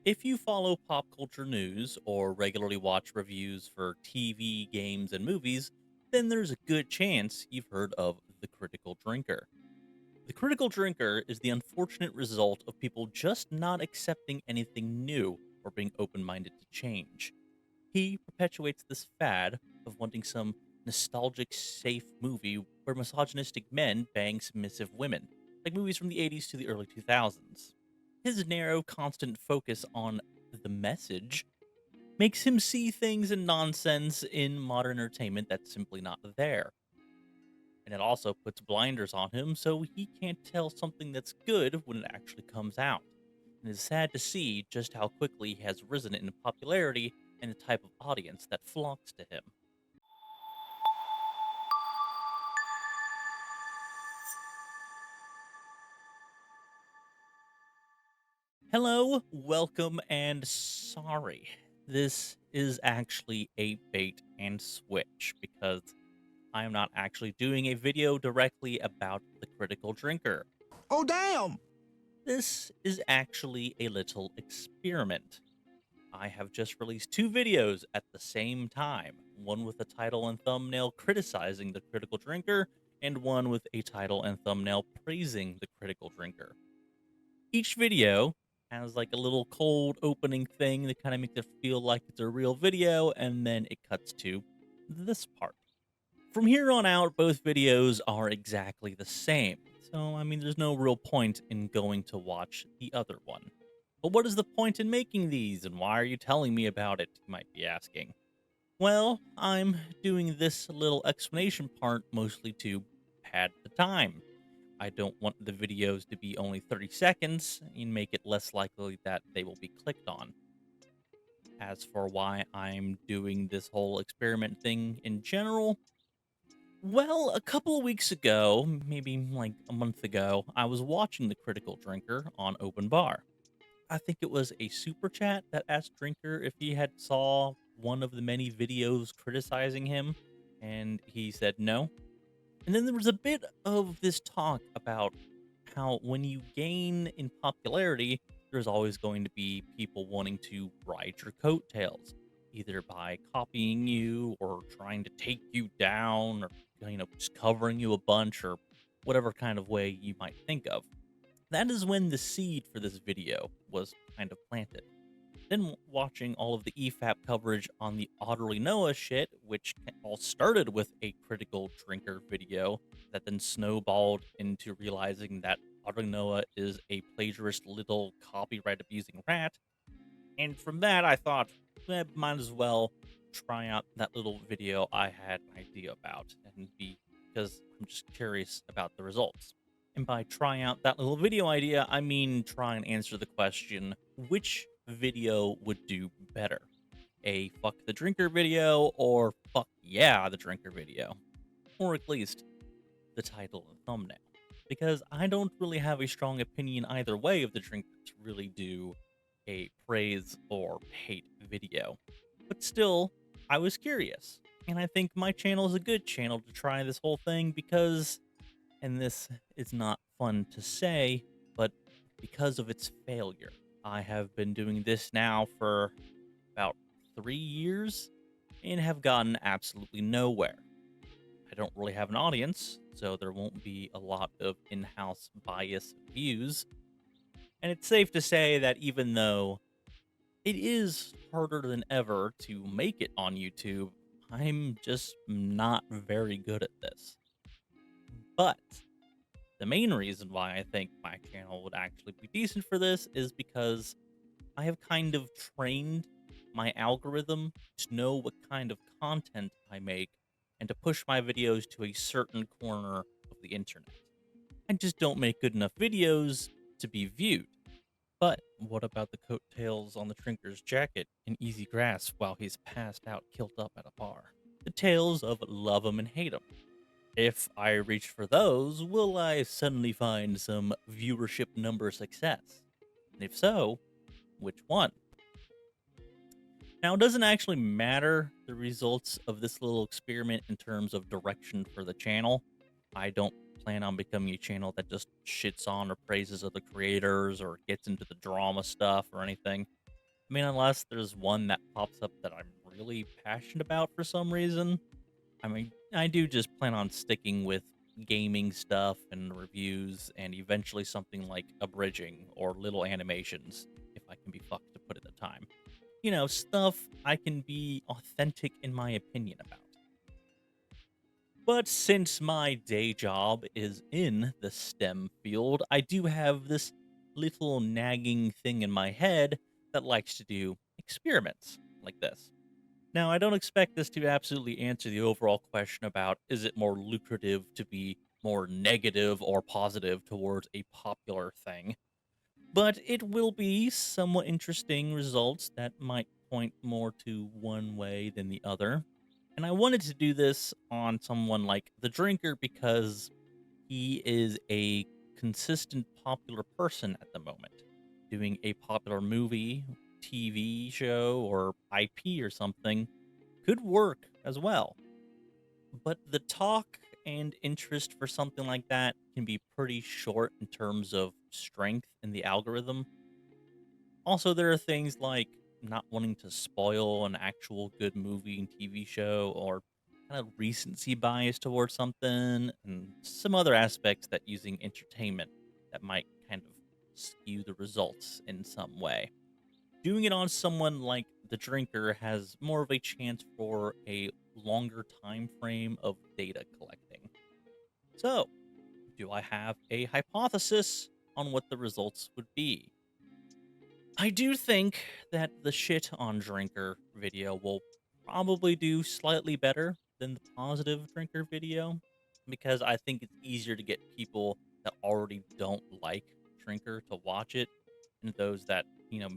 If you follow pop culture news or regularly watch reviews for TV, games, and movies, then there's a good chance you've heard of the critical drinker. The critical drinker is the unfortunate result of people just not accepting anything new or being open minded to change. He perpetuates this fad of wanting some nostalgic, safe movie where misogynistic men bang submissive women, like movies from the 80s to the early 2000s. His narrow, constant focus on the message makes him see things and nonsense in modern entertainment that's simply not there. And it also puts blinders on him so he can't tell something that's good when it actually comes out. And it's sad to see just how quickly he has risen in popularity and the type of audience that flocks to him. Hello, welcome, and sorry. This is actually a bait and switch because I am not actually doing a video directly about the critical drinker. Oh, damn! This is actually a little experiment. I have just released two videos at the same time, one with a title and thumbnail criticizing the critical drinker, and one with a title and thumbnail praising the critical drinker. Each video has like a little cold opening thing that kind of makes it feel like it's a real video, and then it cuts to this part. From here on out, both videos are exactly the same. So, I mean, there's no real point in going to watch the other one. But what is the point in making these, and why are you telling me about it? You might be asking. Well, I'm doing this little explanation part mostly to pad the time. I don't want the videos to be only 30 seconds and make it less likely that they will be clicked on. As for why I'm doing this whole experiment thing in general, well, a couple of weeks ago, maybe like a month ago, I was watching The Critical Drinker on Open Bar. I think it was a super chat that asked Drinker if he had saw one of the many videos criticizing him, and he said no. And then there was a bit of this talk about how when you gain in popularity, there's always going to be people wanting to ride your coattails, either by copying you or trying to take you down or, just covering you a bunch or whatever kind of way you might think of. That is when the seed for this video was kind of planted. Then watching all of the EFAP coverage on the Audrey Noah shit, which all started with a critical drinker video that then snowballed into realizing that Audrey Noah is a plagiarist little copyright abusing rat. And from that, I thought, might as well try out that little video I had an idea about and be because I'm just curious about the results. And by trying out that little video idea, I mean try and answer the question which video would do better? A fuck the drinker video or fuck yeah the drinker video? Or at least the title and thumbnail. Because I don't really have a strong opinion either way of the drinker to really do a praise or hate video. But still, I was curious. And I think my channel is a good channel to try this whole thing because, and this is not fun to say, but because of its failure. I have been doing this now for about 3 years and have gotten absolutely nowhere. I don't really have an audience, so there won't be a lot of in house bias views. And it's safe to say that even though it is harder than ever to make it on YouTube, I'm just not very good at this. But the main reason why I think my channel would actually be decent for this is because I have kind of trained my algorithm to know what kind of content I make and to push my videos to a certain corner of the internet. I just don't make good enough videos to be viewed. But what about the coattails on the drinker's jacket in easy grasp while he's passed out kilt up at a bar? The tales of love 'em and hate 'em. If I reach for those, will I suddenly find some viewership number success? And if so, which one? Now, it doesn't actually matter the results of this little experiment in terms of direction for the channel. I don't plan on becoming a channel that just shits on or praises other creators or gets into the drama stuff or anything. I mean, unless there's one that pops up that I'm really passionate about for some reason. I mean, I do just plan on sticking with gaming stuff and reviews and eventually something like abridging or little animations if I can be fucked to put in the time. Stuff I can be authentic in my opinion about. But since my day job is in the STEM field, I do have this little nagging thing in my head that likes to do experiments like this. Now, I don't expect this to absolutely answer the overall question about is it more lucrative to be more negative or positive towards a popular thing, but it will be somewhat interesting results that might point more to one way than the other. And I wanted to do this on someone like The Drinker because he is a consistent popular person at the moment, doing a popular movie, TV show, or IP or something could work as well. But the talk and interest for something like that can be pretty short in terms of strength in the algorithm. Also, there are things like not wanting to spoil an actual good movie and TV show or kind of recency bias towards something and some other aspects that using entertainment that might kind of skew the results in some way. Doing it on someone like the drinker has more of a chance for a longer time frame of data collecting. So, do I have a hypothesis on what the results would be? I do think that the shit on drinker video will probably do slightly better than the positive drinker video because I think it's easier to get people that already don't like drinker to watch it and those that,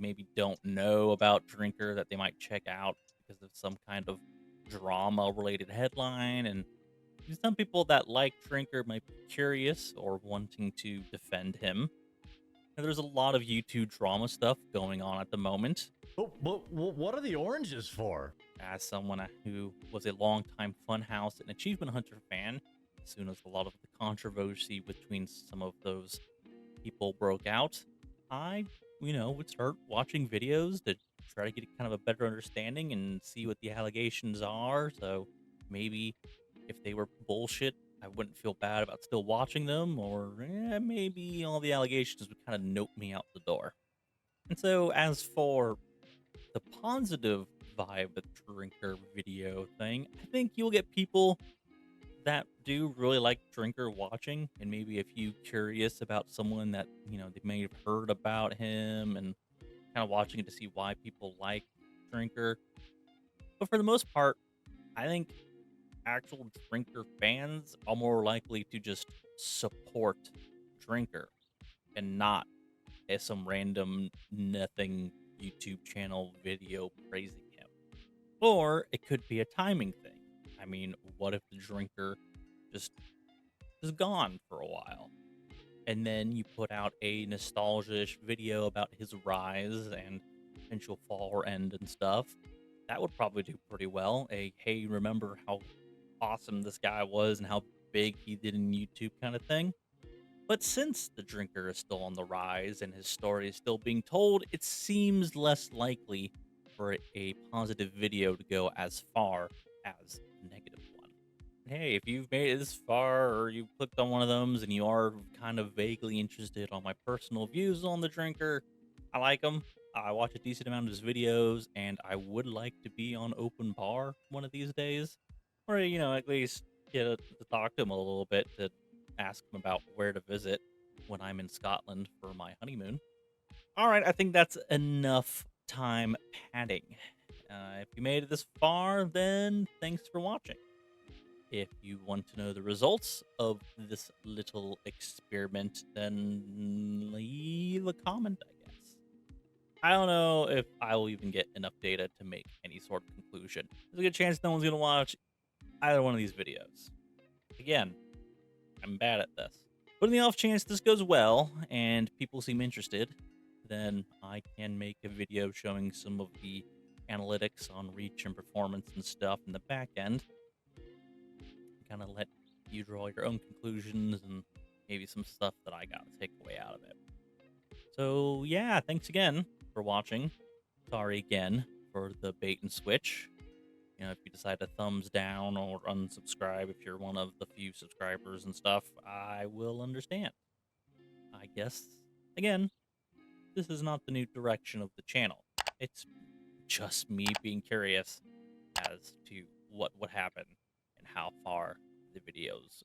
maybe don't know about drinker that they might check out because of some kind of drama related headline and some people that like drinker might be curious or wanting to defend him. And there's a lot of YouTube drama stuff going on at the moment. What are the oranges for? As someone who was a longtime Funhouse and Achievement Hunter fan, as soon as a lot of the controversy between some of those people broke out, I, would start watching videos to try to get kind of a better understanding and see what the allegations are. So maybe if they were bullshit, I wouldn't feel bad about still watching them, or maybe all the allegations would kind of note me out the door. And so, as for the positive vibe the drinker video thing, I think you'll get people that do really like drinker watching and maybe if you curious about someone that they may have heard about him and kind of watching it to see why people like drinker. But for the most part, I think actual drinker fans are more likely to just support drinker and not as some random nothing YouTube channel video praising him. Or it could be a timing thing. I mean, what if the drinker just is gone for a while? And then you put out a nostalgia video about his rise and eventual fall or end and stuff. That would probably do pretty well. A hey, remember how awesome this guy was and how big he did in YouTube kind of thing. But since the drinker is still on the rise and his story is still being told, it seems less likely for a positive video to go as far as a negative one. Hey, if you've made it this far or you clicked on one of those and you are kind of vaguely interested on my personal views on the drinker, I like him. I watch a decent amount of his videos and I would like to be on open bar one of these days. Or, at least get to talk to him a little bit to ask him about where to visit when I'm in Scotland for my honeymoon. All right, I think that's enough time padding. If you made it this far, then thanks for watching. If you want to know the results of this little experiment, then leave a comment, I guess. I don't know if I will even get enough data to make any sort of conclusion. There's a good chance no one's going to watch either one of these videos. Again, I'm bad at this. But in the off chance this goes well and people seem interested, then I can make a video showing some of the analytics on reach and performance and stuff in the back end. Kind of let you draw your own conclusions and maybe some stuff that I got to take away out of it. So, yeah, thanks again for watching. Sorry again for the bait and switch. You know, if you decide to thumbs down or unsubscribe, if you're one of the few subscribers and stuff, I will understand. I guess, again, this is not the new direction of the channel. It's just me being curious as to what would happen and how far the videos